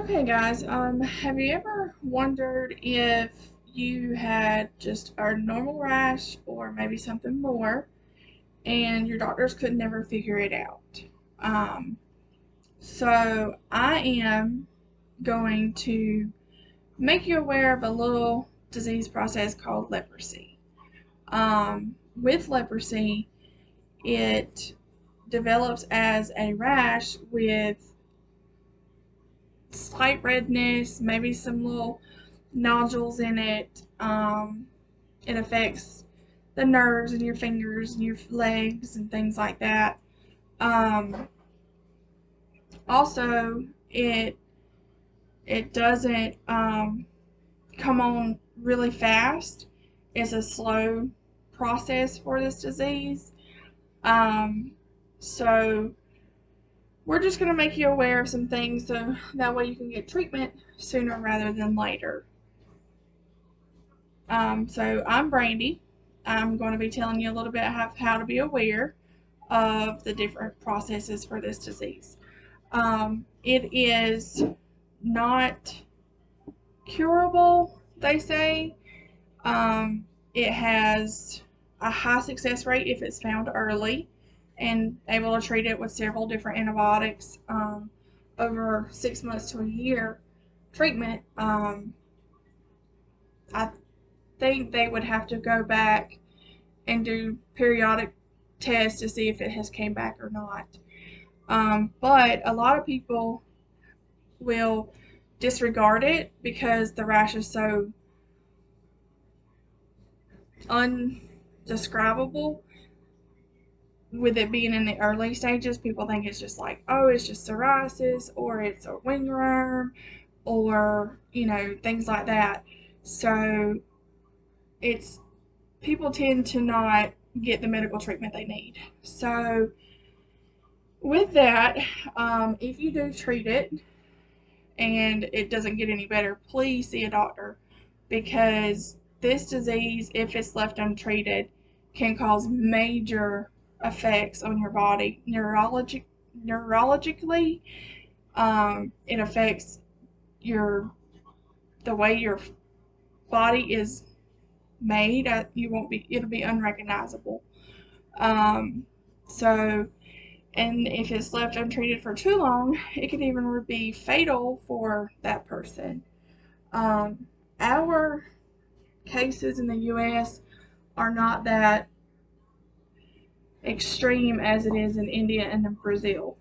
Okay, guys, have you ever wondered if you had just a normal rash or maybe something more and your doctors could never figure it out? Um, so I am going to make you aware of a little disease process called leprosy. With leprosy, it develops as a rash with slight redness, maybe some little nodules in it. It affects the nerves in your fingers and your legs and things like that. Um, Also, it doesn't come on really fast. It's a slow process for this disease. Um, so we're just going to make you aware of some things so that way you can get treatment sooner rather than later. So I'm Brandy. I'm going to be telling you a little bit of how to be aware of the different processes for this disease. It is not curable, they say. It has a high success rate if it's found early and able to treat it with several different antibiotics over 6 months to a year treatment. I think they would have to go back and do periodic tests to see if it has came back or not. But a lot of people will disregard it because the rash is so undescribable. With it being in the early stages, people think it's just like, oh, it's just psoriasis or it's a ringworm or, things like that. So it's people tend to not get the medical treatment they need. So with that, if you do treat it and it doesn't get any better, please see a doctor because this disease, if it's left untreated, can cause major effects on your body. Neurologically, it affects the way your body is made. It'll be unrecognizable. Um, so And if it's left untreated for too long, it can even be fatal for that person. Our cases in the U.S. are not that extreme as it is in India and in Brazil.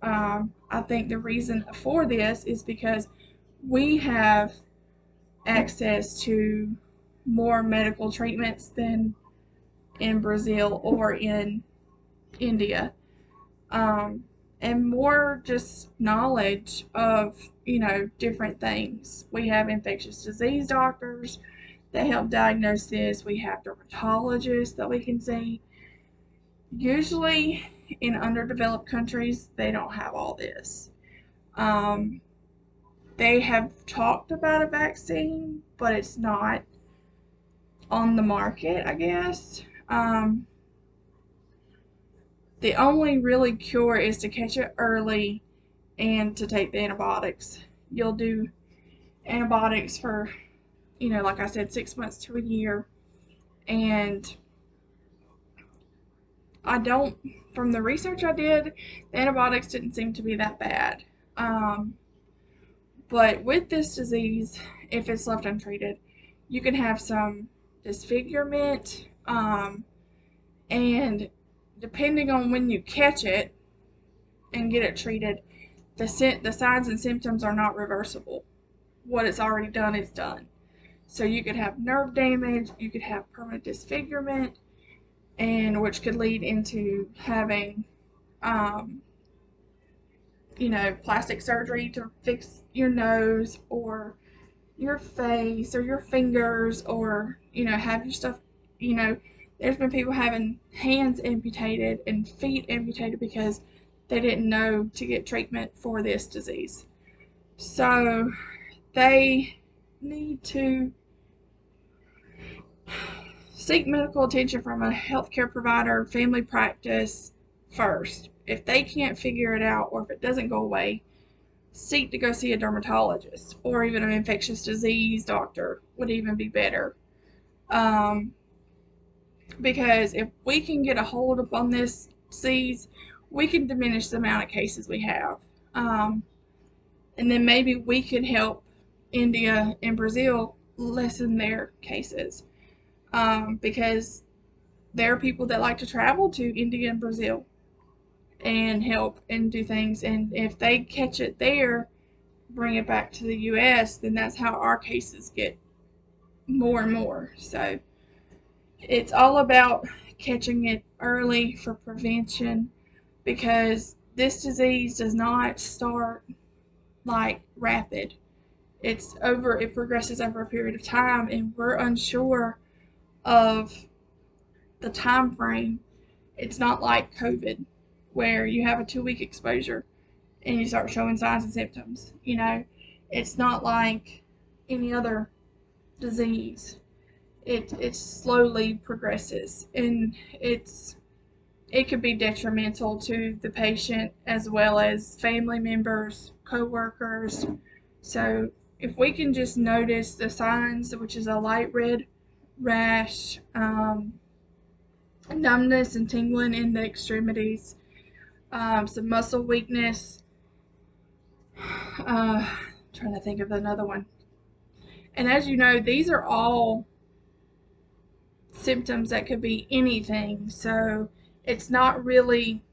I think the reason for this is because we have access to more medical treatments than in Brazil or in India. um, and more just knowledge of, different things. We have infectious disease doctors that help diagnose this. We have dermatologists that we can see. Usually in underdeveloped countries, they don't have all this. Um, they have talked about a vaccine, but it's not on the market, I guess. The only really cure is to catch it early and to take the antibiotics. You'll do antibiotics for, like I said, 6 months to a year. And from the research I did, the antibiotics didn't seem to be that bad. But with this disease, if it's left untreated, you can have some disfigurement, and depending on when you catch it and get it treated, the signs and symptoms are not reversible. What it's already done is done. So you could have nerve damage, you could have permanent disfigurement, and which could lead into having, plastic surgery to fix your nose or your face or your fingers, or, have your stuff, there's been people having hands amputated and feet amputated because they didn't know to get treatment for this disease. So they need to seek medical attention from a healthcare provider, family practice first. If they can't figure it out or if it doesn't go away, seek to go see a dermatologist or even an infectious disease doctor would even be better. Um, because if we can get a hold upon this disease, we can diminish the amount of cases we have. Um, and then maybe we could help India and Brazil lessen their cases, because there are people that like to travel to India and Brazil and help and do things. And if they catch it there, bring it back to the US, then that's how our cases get more and more. So it's all about catching it early for prevention, because this disease does not start like rapid. It progresses over a period of time, and we're unsure of the time frame. It's not like COVID where you have a 2-week exposure and you start showing signs and symptoms. It's not like any other disease. It slowly progresses, and it could be detrimental to the patient as well as family members, co-workers. So if we can just notice the signs, which is a light red rash, numbness and tingling in the extremities, some muscle weakness, trying to think of another one. And as you know, these are all symptoms that could be anything. So it's not really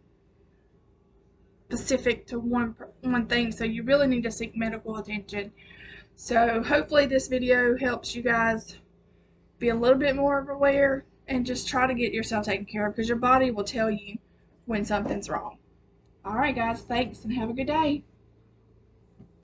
specific to one thing. So you really need to seek medical attention. So hopefully this video helps you guys be a little bit more aware and just try to get yourself taken care of, because your body will tell you when something's wrong. All right, guys, thanks and have a good day.